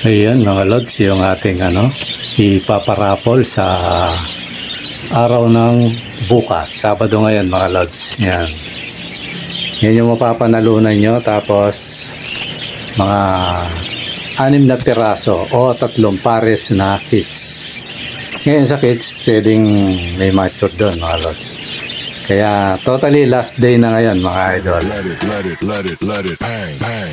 Ayan mga lods, yung ating ipaparapol sa araw ng bukas, Sabado ngayon mga lods. Yan. Yan yung mapapanalunan nyo, tapos mga 6 na piraso o 3 pares na kits. Ngayon sa kits, pwedeng may mature doon mga lods. Kaya totally last day na ngayon mga idol. Let it, bang, bang.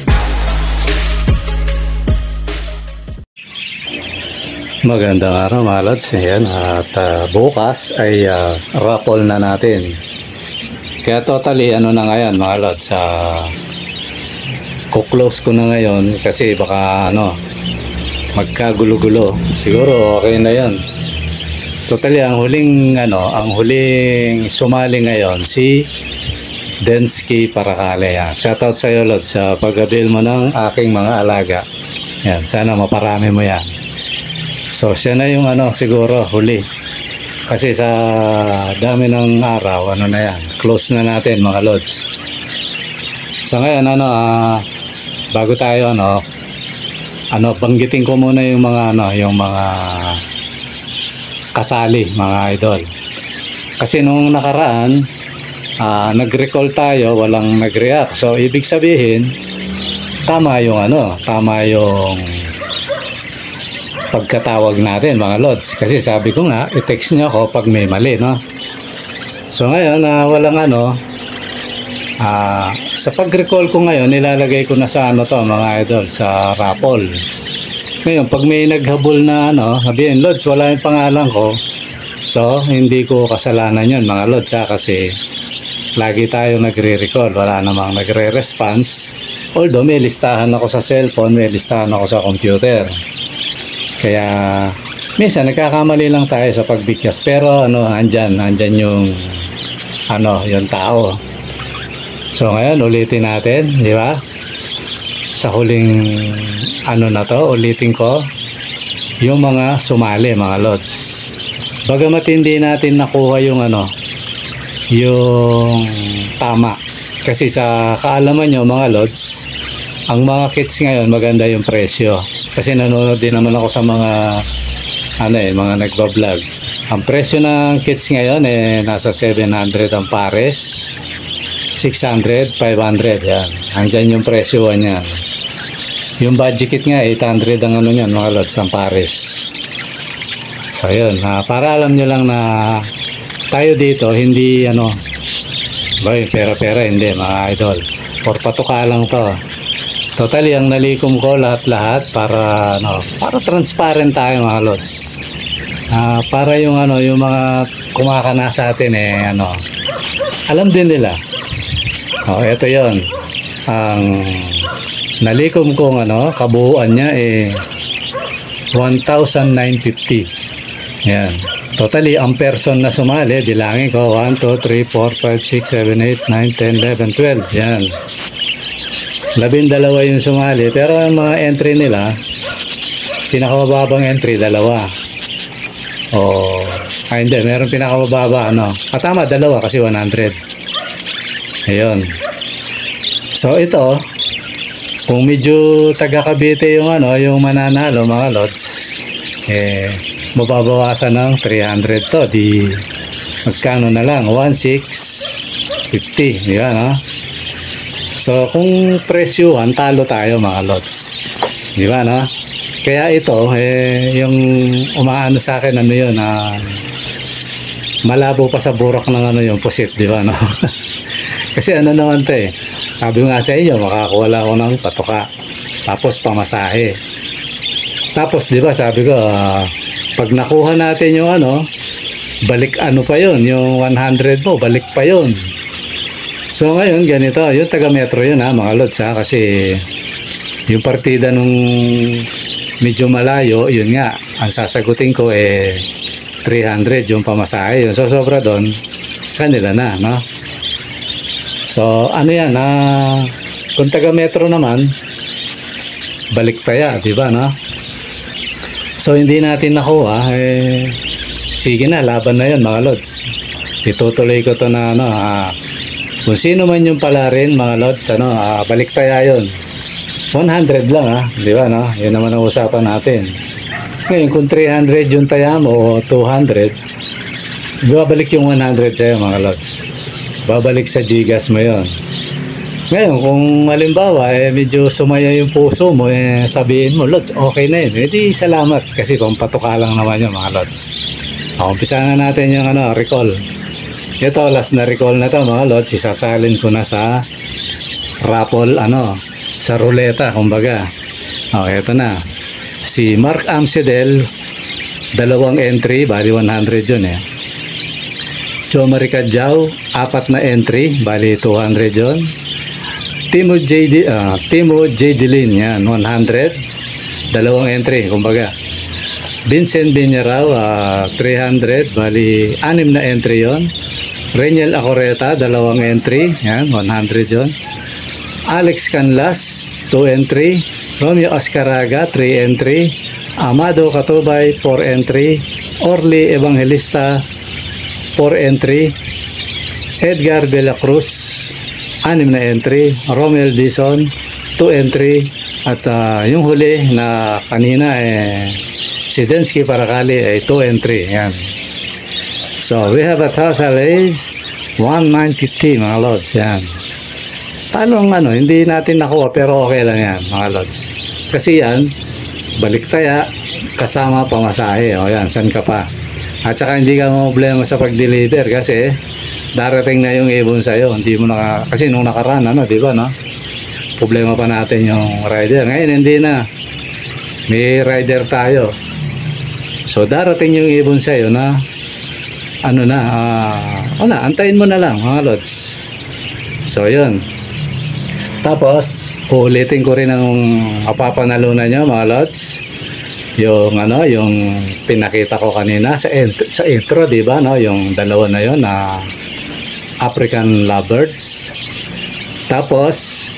Magandang araw mga lods. Ayan, at bukas ay raffle na natin. Kaya totally na ngayon mga lods, kuklose ko na ngayon kasi baka magkagulo-gulo. Siguro okay na yan. Totally ang huling sumali ngayon si Densky Paracale. Shoutout sa iyo lods sa pag-avail mo ng aking mga alaga. Yan, sana maparami mo yan. So siya na yung siguro huli. Kasi sa dami ng araw, na yan, close na natin mga lods. So ngayon bago tayo banggitin ko muna yung mga kasali mga idol. Kasi nung nakaraan nag-recall tayo, walang nag-react. So ibig sabihin tama yung pagkatawag natin mga lods, kasi sabi ko nga i-text nyo ako pag may mali, no? So ngayon walang sa pag-recall ko ngayon, nilalagay ko na sa mga idol, sa raffle. Ngayon pag may naghabol na sabihin, lods wala yung pangalan ko, so hindi ko kasalanan yun mga lods kasi lagi tayo nagre-recall, wala namang nagre-response. Although may listahan ako sa cellphone, may listahan ako sa computer. Kaya minsan nagkakamali lang tayo sa pagbigkas, pero andyan yung yung tao. So ngayon ulitin natin, di ba? Sa huling ulitin ko yung mga sumali mga lods. Bagamat hindi natin nakuha yung yung tama, kasi sa kaalaman nyo mga lods, ang mga kits ngayon maganda yung presyo. Kasi nanonood din naman ako sa mga mga nagba-vlog. Ang presyo ng kits ngayon nasa 700 ang pares, 600, 500 yan. Andyan yung presyo niyan. Yung budget kit nga 800 ang niyan mga lods, ang pares. So yun, para alam nyo lang na tayo dito hindi pera hindi mga idol. For patuka lang to. Totally ang nalikom ko lahat-lahat para para transparent tayo mga lods. Para yung yung mga kumakana sa atin alam din nila. Ito 'yon. Ang nalikom kong kabuuan niya 1,950. Yan. Totally ang person na sumali, bilangin ko 1 2 3 4 5 6 7 8 9 10 11 12. Yan. 12 yung sumali, pero ang mga entry nila, pinakamababang entry 2. Hindi, meron pinakamababa tama 2 kasi 100. Ayun. So ito, kung medyo taga Cavite yung yung mananalo mga lods, mababawasan ng 300 to, di magkano na lang, 1,650. Yan So kung presyuhan, talo tayo mga lods, di ba Kaya ito yung umaano sa akin yun malabo pa sa burak ng yung pusit, di ba kasi naman to sabi nga sa inyo, makakuha lang ako ng patuka tapos pamasahe, tapos di ba sabi ko pag nakuha natin yung balik pa yun, yung 100 mo balik pa yun. So ngayon ganito, yung taga metro yun mga lods kasi yung partida nung medyo malayo, yun nga ang sasagutin ko 300 yung pamasahe yun. So sobra doon kanila na So yan kung taga metro naman balik taya, di ba So hindi natin nakuha, sige na, laban na yun mga lods. Itutuloy ko to Kung sino man yung pala rin mga lods, balik taya yun. 100 lang ha, di ba no? Yun naman ang usapan natin. Ngayon kung 300 yung taya mo o 200, babalik yung 100 sa'yo mga lods. Babalik sa Gcash mo yun. Ngayon kung halimbawa medyo sumaya yung puso mo, sabihin mo lods okay na yun, di salamat kasi kung patuka lang naman yun mga lods. Umpisa na natin yung recall. Ito last na recall na to mga lods, isasalin ko na sa raffle sa ruleta kumbaga. Ito na si Mark Amsedel, 2 entry bali 100 yun Joe Maricadjao, 4 na entry bali 200 yun. Timo J. Dilin yan 100, 2 entry kumbaga. Vincent Binyarao 300 bali 6 na entry yon. Reniel Acoreta 2 entry yan 100 yon. Alex Canlas 2 entry. Romeo Ascaraga 3 entry. Amado Catubay 4 entry. Orly Evangelista 4 entry. Edgar de la Cruz 6 na entry. Romel Dizon 2 entry. At yung huli na kanina si Densky Paracali ay 2 entry yan. So we have a total is 190 mga lods yan. Talong hindi natin nakuha pero okay lang yan mga lods. Kasi yan balik taya kasama pamasahe. O yan, san ka pa. At saka hindi ka problema sa pag-deliver kasi darating na yung ibon sa'yo. Hindi mo kasi nung nakaraan di ba no? Problema pa natin yung rider. Ngayon hindi na. May rider tayo. So darating yung ibon sa'yo na antayin mo na lang mga lods. So yun. Tapos ulitin ko rin ang mapapanalunan nyo mga lods. Yung yung pinakita ko kanina sa intro, di ba no? Yung dalawa na yon na African lovebirds. Tapos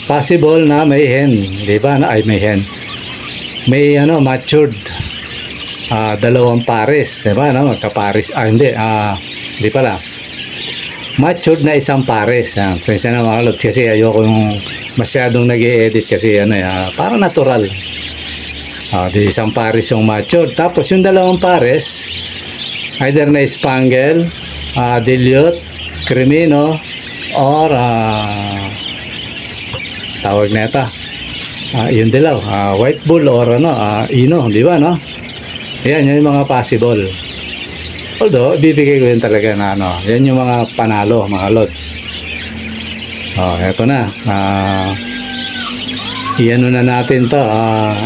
possible na may hen, di ba? May hen. May matured 2 pares, di ba no? Magkapares. Hindi pala. Matured na 1 pares. Pwede na mga lods kasi ayoko yung masyadong nag-i-edit kasi parang natural. Di 1 pares yung matured. Tapos yung 2 pares either na Spangle, Dilute, Crimino, or tawag na ito yung dilaw, White Bull or Ino, di ba no? Yan yung mga possible. Although bibigay ko yun talaga na yan yung mga panalo mga lods. Eto na iano na natin to,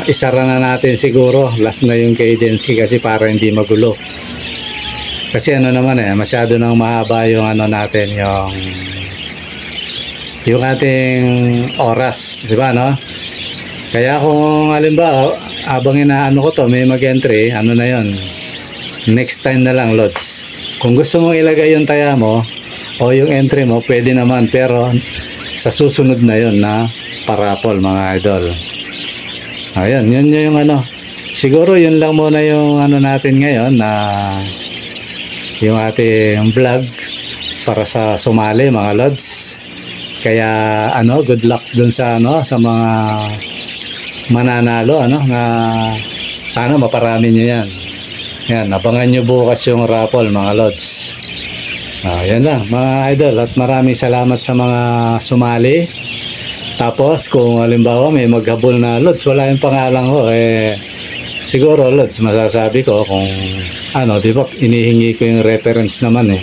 isara na natin siguro, last na yung kay Densky kasi para hindi magulo. Kasi naman masyado nang mahaba yung natin, yung ating oras, di ba no? Kaya kung halimbawa abang ko to may mag-entry, na yon, next time na lang lods. Kung gusto mong ilagay yung taya mo o yung entry mo, pwede naman, pero sa susunod na yon na parapol mga idol. Ayan, yun yung siguro yun lang muna yung natin ngayon na yung ating vlog para sa sumali mga lods. Kaya good luck dun sa sa mga mananalo na sana maparami nyo yan. Yan, abangan nyo bukas yung raffle mga lods. Yan lang mga idol, at maraming salamat sa mga sumali. Tapos kung halimbawa may maghabol na lods, wala yung pangalan ko, siguro lods masasabi ko kung di ba inihingi ko yung reference naman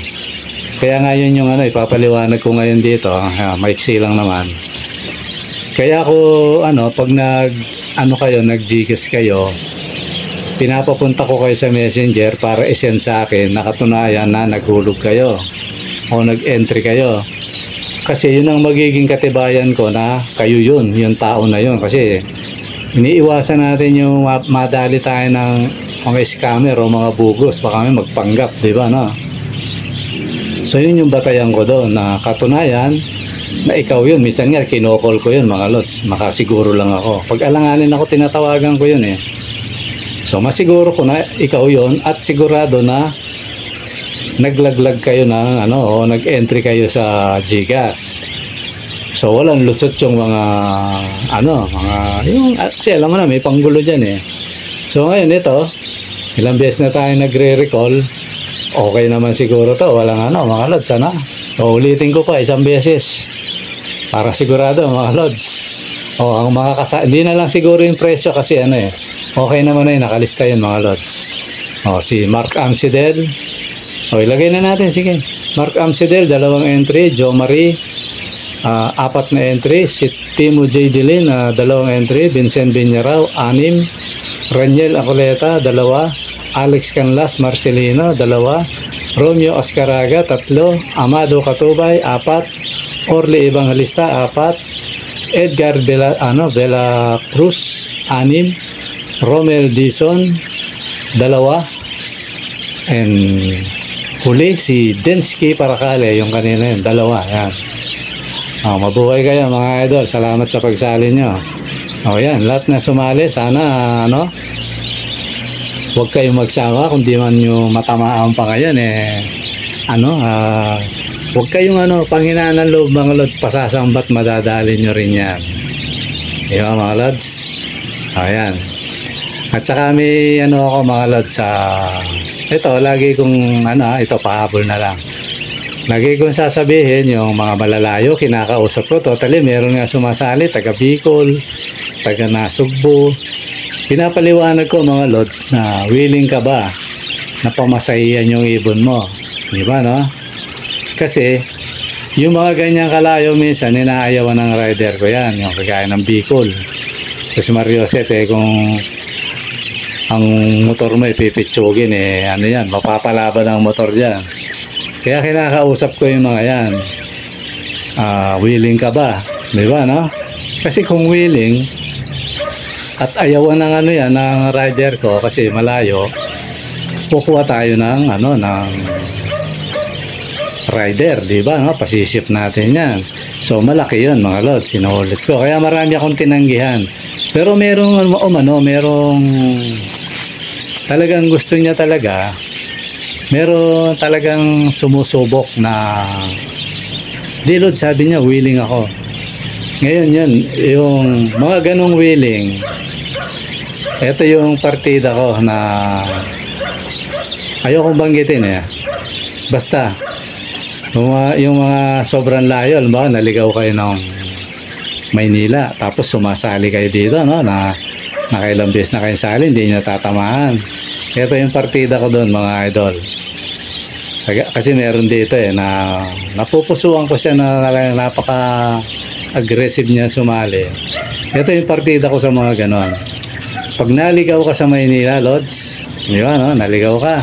Kaya ngayon yung ipapaliwanag ko ngayon dito, maiksi lang naman. Kaya ako pag nag-Gcash kayo, pinapapunta ko kayo sa Messenger para isend sa akin nakatunayan na naghulog kayo o nag-entry kayo. Kasi yun ang magiging katibayan ko na kayo yun, yung tao na yun. Kasi iniiwasan natin yung madali tayo ng mga scammer o mga bugos, baka kami magpanggap, di ba no? So yun yung batayan ko doon na katunayan na ikaw yun. Minsan nga kinokol ko yun mga lods, makasiguro lang ako. Pag alanganin ako, tinatawagan ko yun So masiguro ko na ikaw yun at sigurado na naglaglag kayo ng o nag-entry kayo sa Gcash. So walang lusot yung mga yung kasi alam mo na may panggulo diyan eh. So ngayon ito, ilang beses na tayo nagre-recall. Okay naman siguro to, walang mga lods, So ulitin ko pa isang beses para sigurado mga lods. Ang mga hindi na lang siguro yung presyo kasi okay naman na yun, nakalista yun mga lods. Si Mark Amsidel. Ilagay na natin, sige. Mark Amsidel, 2 entry. Joe Marie, 4 na entry. Si Timo J. Dilin, 2 entry. Vincent Binyarao, 6. Raniel Acoleta, 2. Alex Canlas Marcelino, 2. Romeo Oscaraga, 3. Amado Katubay, 4. Orly Evangelista, 4. Edgar Bella Cruz, 6. Romel Dizon, 2. And huli si Densky Paracale, yung kanina yun, 2. Yan. Mabuhay kayo mga idol, salamat sa pagsali nyo. Yan, lahat na sumali, sana huwag kayong magsama kung di man nyo matamaan pa ngayon huwag kayong panghinaan ng loob mga lods, pasasambat madadali nyo rin yan. Diba mga lods? Yan. At saka may ako mga lods ito lagi kong ito pahabol na lang. Lagi kong sasabihin yung mga malalayo kinakausap ko, totally meron nga sumasali, taga Bicol, taga Nasugbu. Pinapaliwanag ko mga lods na willing ka ba na pamasahihan yung ibon mo, di ba kasi yung mga ganyang kalayo minsan ninaayawan ng rider ko yan, yung kagaya ng Bicol. Kasi Mario Joseph kung ang motor mo pipitsugin yan, mapapalaban ang motor dyan. Kaya kinakausap ko yung mga yan, willing ka ba, di ba kasi kung willing at ayawan ng ng rider ko kasi malayo, kukuha tayo ng ng rider, di ba pasisip natin yan. So malaki yun mga lods, sinulit ko, kaya marami akong tinanggihan. Pero merong merong talagang gusto niya talaga, meron talagang sumusubok na di lods, sabi niya willing ako. Ngayon yun, yung mga ganong willing, ito yung partida ko na ayokong banggitin basta yung mga sobrang layo, naligaw kayo ng Maynila tapos sumasali kayo dito na nakailang beses na kayo sali, hindi nyo tatamaan. Ito yung partida ko doon mga idol, kasi meron dito na napupusuan ko siya na napaka aggressive niya sumali. Ito yung partida ko sa mga ganon. Pag naligaw ka sa Maynila lods, di ba naligaw ka,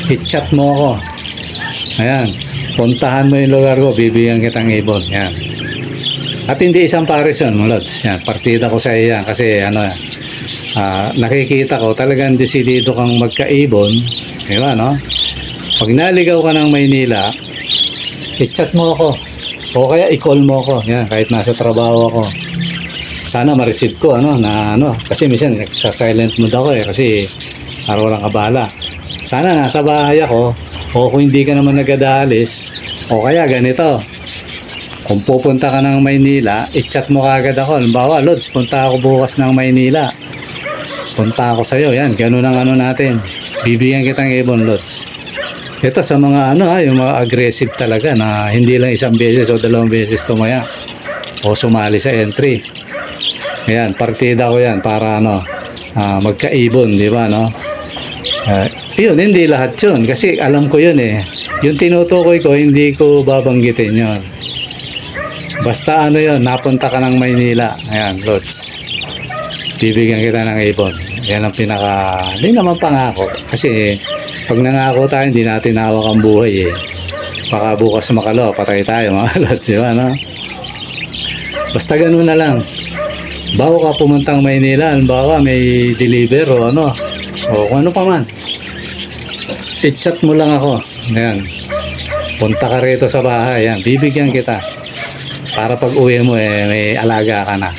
i-chat mo ako, ayan, puntahan mo yung lugar ko, bibigyan kitang ibon yan. At hindi isang pares yun mga lods, yan, partida ko sa iya kasi nakikita ko talagang desidido kang magkaibon, di ba pag naligaw ka ng Maynila, i-chat mo ako o kaya i-call mo ako yan, kahit nasa trabaho ako. Sana ma-receive ko kasi minsan sa silent mode ako kasi para walang kabala. Sana nasa bahay ako, o kung hindi ka naman nagadalis, o kaya ganito, kung pupunta ka ng Maynila, i-chat mo kagad ako. Halimbawa, Lods, punta ako bukas ng Maynila, punta ako sa'yo, yan, ganun ang natin, bibigyan kitang ibon Lods. Ito sa mga yung mga aggressive talaga na hindi lang isang beses o 2 beses tumaya o sumali sa entry. Ayan, partida ko yan para magkaibon, di ba yun, hindi lahat yun kasi alam ko yun yung tinutukoy ko, hindi ko babanggitin yun. Basta yun, napunta ka ng Maynila, ayan Lods, bibigyan kita ng ibon. Yan ang hindi naman pangako kasi pag nangako tayo hindi natin hawak ang buhay baka bukas makalawa patay tayo mga Lods, di ba basta ganun na lang. Bago ka pumuntang Maynila, halimbawa may deliver o o kung ano pa man, i-chat mo lang ako, ayan, punta ka rito sa bahay, ayan, bibigyan kita para pag uwi mo may alaga ka na.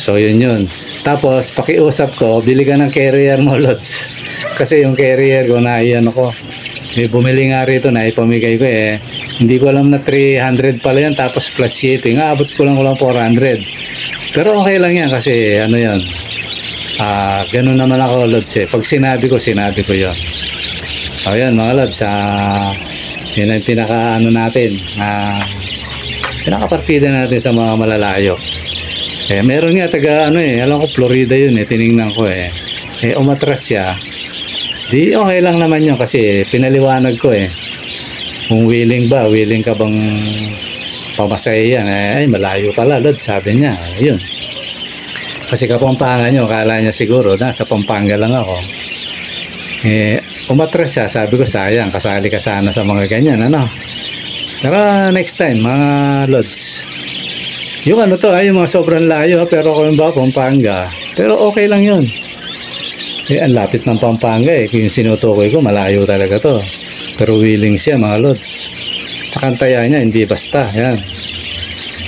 So yun. Tapos pakiusap ko, bili ka ng carrier mo Lods, kasi yung carrier ko na ko, may bumili nga rito na ipamigay ko Hindi ko alam na 300 pala yan, tapos plus shipping. Abot ko lang 400. Pero okay lang yan kasi ano yan. Ganun naman ako, Lods eh. Pag sinabi ko yun. O yan mga Lods, yun ang pinaka ano natin, pinakapartida natin sa mga malalayo. Meron nga taga alam ko Florida yun tiningnan ko umatras siya. Di okay lang naman yun kasi pinaliwanag ko kung willing ka bang pamasaya yan. Ay malayo pala Lord, sabi niya. Yun. Kasi Kapampangan nyo, akala niya siguro nasa Pampanga lang ako. Umatras siya, sabi ko sayang, kasali ka sana sa mga ganyan, ano. Pero next time, mga Lods, yung yung mga sobrang layo, pero kung ba, Pampanga, pero okay lang yun. Ang lapit ng Pampanga kung yung sinutukoy ko, malayo talaga to. Pero willing siya, mga Lods. Tsaka ang taya niya, hindi basta, yan.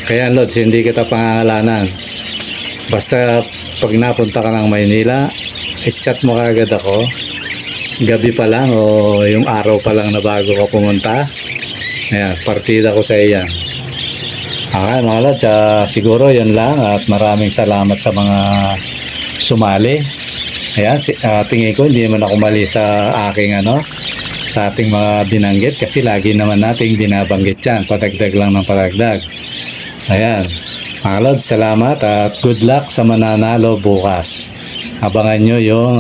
Kaya Lods, hindi kita pangangalanan. Basta pag napunta ka ng Maynila, i-chat mo kagad ako. Gabi pa lang o yung araw pa lang na bago ka pumunta. Ayan, partida ko sa iyan. Okay mga Lods, siguro yun lang at maraming salamat sa mga sumali. Ayan, tingin ko hindi naman ako mali sa aking sa ating mga binanggit kasi lagi naman nating binabanggit yan. Padagdag lang ng padagdag. Ayan, mga Lods, salamat at good luck sa mananalo bukas. Abangan nyo yung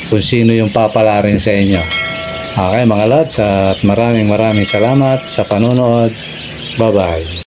kung sino yung papala rin sa inyo. Okay mga Lods, at maraming salamat sa panonood. Bye bye.